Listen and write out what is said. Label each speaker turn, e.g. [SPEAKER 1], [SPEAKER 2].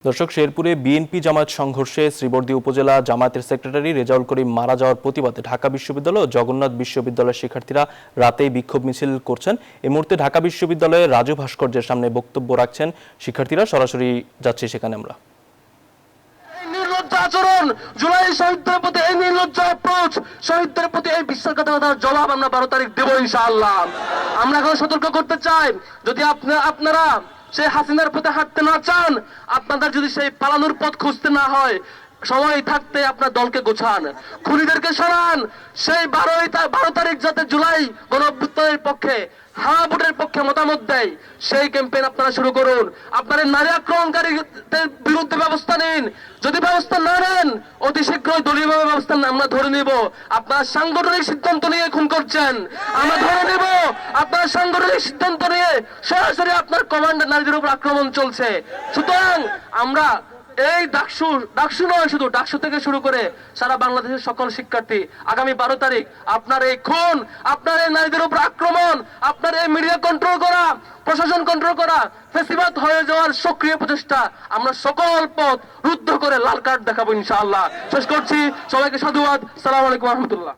[SPEAKER 1] দর্শক, শেরপুরে বিএনপি জামায়াত সংঘর্ষে শ্রীবর্দী উপজেলা জামায়াতের সেক্রেটারি রেজাউল করিম মারা যাওয়ার প্রতিবাদে ঢাকা বিশ্ববিদ্যালয় ও জগন্নাথ বিশ্ববিদ্যালয়ের শিক্ষার্থীরা রাতেই বিক্ষোভ মিছিল করছেন। এই মুহূর্তে ঢাকা বিশ্ববিদ্যালয়ের রাজু ভাস্কর্যের সামনে বক্তব্য রাখছেন শিক্ষার্থীরা। সরাসরি যাচ্ছি সেখানে আমরা।
[SPEAKER 2] আচরণ, জুলাই শহীদদের প্রতি এই নির্লজ্জ অ্যাপ্রোচ, শহীদদের প্রতি এই বিশ্বাসঘাতকতার জবাব আমরা 12 তারিখ দেবো ইনশাআল্লাহ। আমরা এখন সতর্ক করতে চাই, যদি আপনারা সেই হাসিনার পথে হাঁটতে না চান, আপনাদের যদি সেই পালানোর পথ খুঁজতে না হয়, সময় থাকতে আপনার দলকে গোছান, খুনিদেরকে সরান। সেই 12 তারিখ যাতে জুলাই গণঅভ্যুত্থানের পক্ষে, হ্যাঁ ভোটের পক্ষে মতামত দেয়, সেই ক্যাম্পেইন আপনারা শুরু করুন। আপনারা নারী আক্রমণকারীদের বিরুদ্ধে ব্যবস্থা নিন। যদি ব্যবস্থা না নেন, অতি শীঘ্রই দলীয়ভাবে ব্যবস্থা আমরা ধরে নিব। আপনারা সাংগঠনিক সিদ্ধান্ত নিয়ে খুন করছেন, আমরা ধরে নেব। আপনারা সাংগঠনিক সিদ্ধান্ত নিয়ে সরাসরি আপনার কমান্ডার নারীদের উপর আক্রমণ চলছে। সুতরাং আমরা এই ডাকসু নয়, শুধু ডাকসু থেকে শুরু করে সারা বাংলাদেশের সকল শিক্ষার্থী আগামী 12 তারিখ আপনার এই খুন, আপনার এই নারীদের উপর আক্রমণ, আপনার এই মিডিয়া কন্ট্রোল করা, প্রশাসন কন্ট্রোল করা, ফেসিবাদ হয়ে যাওয়ার সক্রিয় প্রচেষ্টা, আমরা সকল পথ রুদ্ধ করে লাল কার্ড দেখাবো ইনশাআল্লাহ। শেষ করছি, সবাইকে সাধুবাদ। আসসালামু আলাইকুম ওয়া রাহমাতুল্লাহ।